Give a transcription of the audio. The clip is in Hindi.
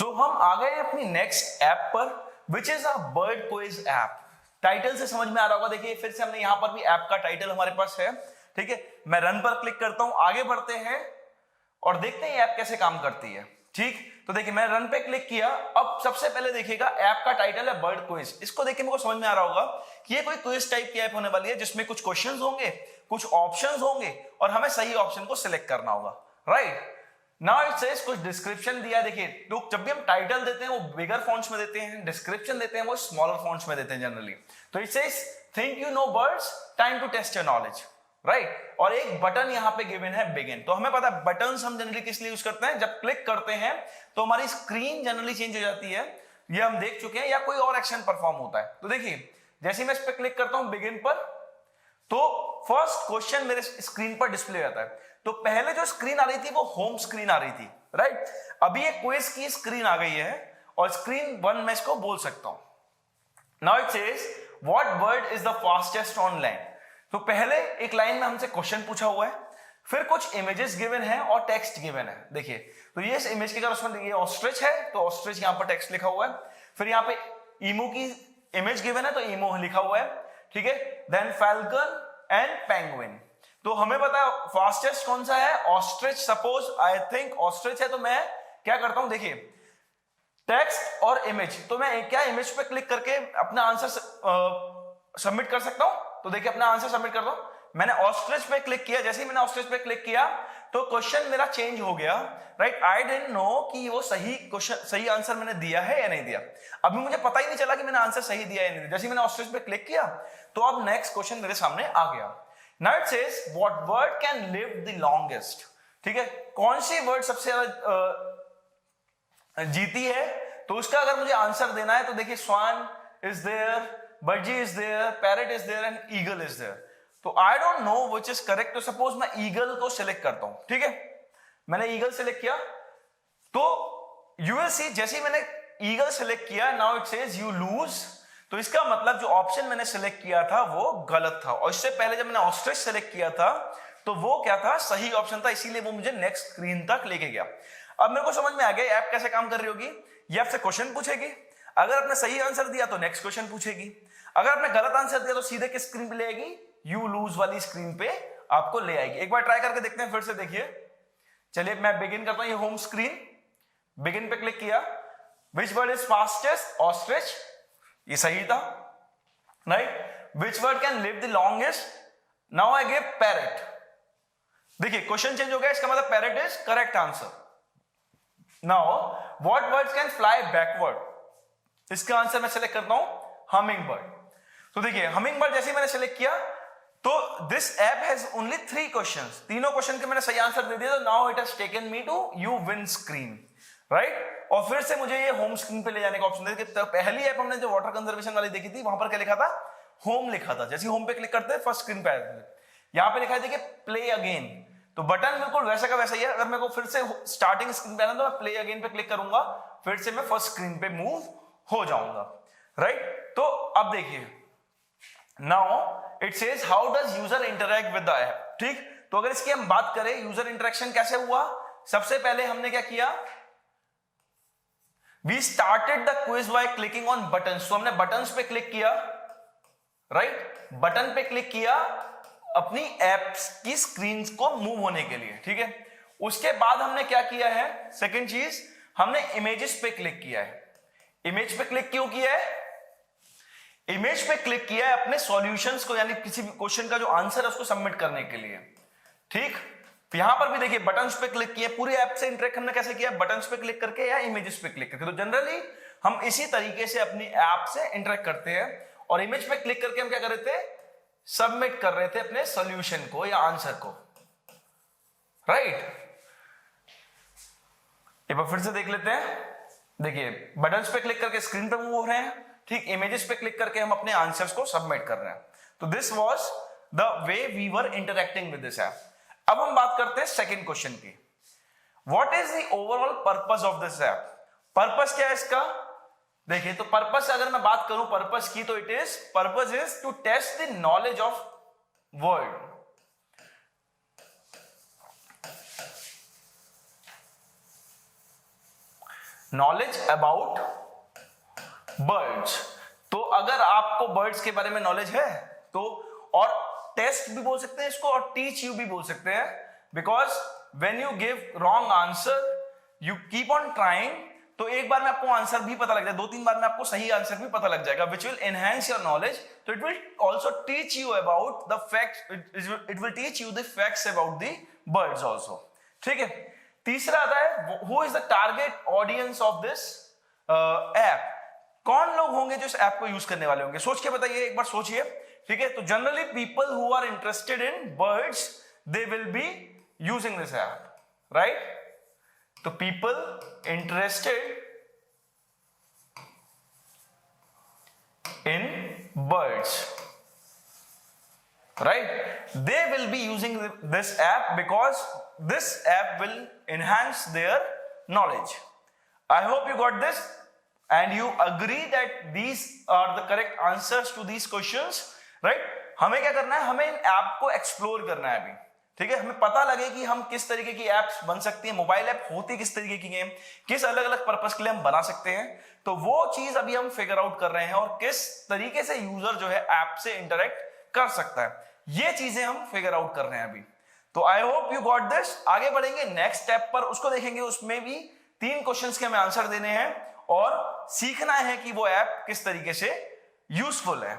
हम आ गए अपनी नेक्स्ट ऐप पर which is a bird quiz app. Title से समझ में आ रहा होगा। देखिए फिर से हमने यहां पर भी ऐप का टाइटल हमारे पास है, ठीक है। मैं रन पर क्लिक करता हूं, आगे बढ़ते हैं और देखते हैं ऐप कैसे काम करती है। ठीक, तो देखिए मैं रन पे क्लिक किया। अब सबसे पहले देखिएगा ऐप का टाइटल है बर्ड क्विज। इसको देख के मेरे को समझ में आ रहा होगा कि ये कोई क्विज टाइप की ऐप होने वाली है जिसमें कुछ क्वेश्चंस होंगे, कुछ ऑप्शंस होंगे और हमें सही ऑप्शन को सिलेक्ट करना होगा, राइट। नाउ इट सेज कुछ डिस्क्रिप्शन दिया। देखिए तो जब भी हम टाइटल देते हैं वो बिगर फॉन्ट्स में देते हैं, डिस्क्रिप्शन देते हैं वो स्मॉलर फॉन्ट्स में देते हैं जनरली। तो it says think you know birds, time to test your knowledge, right. और एक बटन यहां पे गिवन है बिगिन। तो हमें पता है बटन्स हम जनरली किस लिए यूज करते हैं, जब क्लिक करते हैं तो हमारी स्क्रीन जनरली चेंज हो जाती है, ये हम देख चुके हैं, या कोई और एक्शन परफॉर्म होता है। तो देखिए जैसे मैं इस पर क्लिक करता हूं बिगिन पर, तो फर्स्ट क्वेश्चन मेरे स्क्रीन पर डिस्प्ले होता है। तो पहले जो स्क्रीन आ रही थी वो होम स्क्रीन आ रही थी, राइट। अभी एक क्विज की स्क्रीन आ गई है और स्क्रीन 1 मैं इसको बोल सकता हूं। Now it says what bird is the fastest on land. तो पहले एक लाइन में हमसे क्वेश्चन पूछा हुआ है, फिर कुछ इमेजेस गिवन है और टेक्स्ट गिवन है। देखिए तो ये इस इमेज के अगर ये ऑस्ट्रिच है तो ऑस्ट्रिच यहां पर टेक्स्ट लिखा हुआ है, फिर यहां पे ईमू की इमेज गिवन है तो ईमू लिखा हुआ है, ठीक है। Then falcon and penguin. तो हमें पता है फास्टेस्ट कौन सा है, ostrich. Suppose I think ostrich है तो मैं क्या करता हूं, देखिए टेक्स्ट और इमेज, तो मैं क्या इमेज पे क्लिक करके अपना आंसर सबमिट कर सकता हूं। तो देखिए अपना आंसर सबमिट करता हूं। मैंने ऑस्ट्रिच पे क्लिक किया, जैसे ही मैंने ऑस्ट्रिच पे क्लिक किया तो क्वेश्चन मेरा चेंज हो गया, राइट। आई डिडंट नो कि वो सही क्वेश्चन, सही आंसर मैंने दिया है या नहीं दिया। अभी मुझे पता ही नहीं चला कि मैंने आंसर सही दिया या नहीं दिया। जैसे ही मैंने ऑस्ट्रिच पे क्लिक किया तो अब नेक्स्ट क्वेश्चन मेरे सामने आ गया। Now it says what word can live the longest, ठीक है। कौन सी वर्ड सबसे ज्यादा जीती है, तो उसका अगर मुझे आंसर देना है तो देखिए swan is there, budgie is there, parrot is there and eagle is there. तो I don't know which is correct. तो सपोज मैं ईगल को सिलेक्ट करता हूं, ठीक है। मैंने ईगल सिलेक्ट किया तो यू विल सी जैसे ही मैंने ईगल सिलेक्ट किया, now it says you lose. तो इसका मतलब जो ऑप्शन मैंने सिलेक्ट किया था वो गलत था, और इससे पहले जब मैंने ऑस्ट्रिच सिलेक्ट किया था तो वो क्या था, सही ऑप्शन था, इसीलिए वो मुझे नेक्स्ट स्क्रीन तक लेके गया। अब मेरे को समझ में आ गया ऐप कैसे काम कर रही होगी। ये आपसे क्वेश्चन पूछेगी, अगर आपने सही आंसर दिया तो नेक्स्ट क्वेश्चन पूछेगी, अगर आपने गलत आंसर दिया तो सीधे किस स्क्रीन पे ले आएगी, यू लूज वाली स्क्रीन पे आपको ले आएगी। एक बार ट्राई करके देखते हैं फिर से। देखिए चलिए मैं बिगिन करता हूं, ये होम स्क्रीन, बिगिन पे क्लिक किया। Which word is fastest, ostrich, ये सही था, right. Which word can live the longest, now I give parrot. देखिए क्वेश्चन चेंज हो गया, इसका मतलब parrot is correct answer. Now what words can fly backward, इसका आंसर मैं सेलेक्ट करता हूं हमिंग बर्ड। तो देखिए हमिंग बर्ड जैसे ही मैंने सेलेक्ट किया तो this app has only 3 questions, तीनों क्वेश्चन के मैंने सही आंसर दे दिया। तो now it has taken me to you win screen, right. और फिर से मुझे ये होम स्क्रीन पे ले जाने का ऑप्शन दे। तो पहली ऐप हमने जो वाटर कंजर्वेशन वाली देखी थी वहां पर क्या लिखा था, होम लिखा था। जैसे होम पे क्लिक करते हैं फर्स्ट स्क्रीन पे आया था, यहां पे लिखा है देखिए प्ले अगेन। तो बटन बिल्कुल वैसा का वैसा ही है। अगर मेरे को फिर से स्टार्टिंग स्क्रीन पे आना तो मैं प्ले अगेन पे क्लिक करूंगा, फिर से मैं फर्स्ट स्क्रीन पे मूव हो जाऊंगा, राइट। तो अब देखिए now it says how does user interact with the app, ठीक। तो अगर इसकी हम बात करें यूजर इंटरेक्शन कैसे हुआ, सबसे पहले हमने क्या किया, we started the quiz by clicking on buttons. तो हमने बटन्स पे क्लिक किया, राइट। बटन पे क्लिक किया अपनी एप्स की स्क्रीन को मूव होने के लिए, ठीक है। उसके बाद हमने क्या किया है, सेकंड चीज हमने इमेजेस पे क्लिक किया है। इमेज पे क्लिक क्यों किया है, इमेज पे क्लिक किया है अपने सॉल्यूशंस को, यानी किसी भी क्वेश्चन का जो आंसर है उसको सबमिट करने के लिए, ठीक। यहां पर भी देखिए बटन्स पे क्लिक किया, पूरे ऐप से इंटरेक्ट हमने कैसे किया, बटन्स पे क्लिक करके या इमेजेस पे क्लिक करके। तो जनरली हम इसी तरीके से अपनी ऐप से इंटरेक्ट करते हैं, और इमेज पे क्लिक करके हम क्या कर रहे थे, सबमिट कर रहे थे अपने सॉल्यूशन को या आंसर को, राइट। एक बार फिर से देख लेते हैं। देखिए बटन्स पे क्लिक करके स्क्रीन पे मूव हो रहे हैं, ठीक। इमेजेस पे क्लिक करके हम अपने आंसर्स को सबमिट कर रहे हैं। तो this was the way we were interacting with this app. अब हम बात करते हैं सेकंड क्वेश्चन की, what is the overall purpose of this app. Purpose क्या है इसका, देखिए तो पर्पस अगर मैं बात करूं पर्पस की, तो it is purpose is to test the knowledge of world. Knowledge about birds. तो अगर आपको बर्ड्स के बारे में नॉलेज है तो, और टेस्ट भी बोल सकते हैं इसको और टीच यू भी बोल सकते हैं, because when you give wrong answer you keep on trying, तो एक बार में आपको आंसर भी पता लग जाए, 2-3 बार में आपको सही आंसर भी पता लग जाएगा, which will enhance your knowledge. तो it will also teach you about the fact, it will teach you the facts about the birds also. ठीक है, तीसरा आता है who is the target audience of this app. कौन लोग होंगे जो इस ऐप को यूज करने वाले होंगे, सोच के बताइए, एक बार सोचिए। ठीक है, तो generally people who are interested in birds they will be using this app, right. तो people interested in birds, right, they will be using this app because this app will enhance their knowledge. I hope you got this and you agree that these are the correct answers to these questions, right? हमें क्या करना है, हमें इन ऐप को एक्सप्लोर करना है अभी। ठीक है, हमें पता लगे कि हम किस तरीके की एप्स बन सकती हैं, मोबाइल ऐप होती किस तरीके की है, किस अलग अलग पर्पस के लिए हम बना सकते हैं, तो वो चीज अभी हम फिगर आउट कर रहे हैं, और किस तरीके से यूजर जो है ऐप से इंटरेक्ट कर सकता है, ये चीजें हम फिगर आउट कर रहे हैं अभी। तो I hope you got this. आगे बढ़ेंगे नेक्स्ट स्टेप पर, उसको देखेंगे, उसमें भी 3 क्वेश्चंस के हमें आंसर देने हैं और सीखना है कि वो ऐप किस तरीके से यूजफुल है।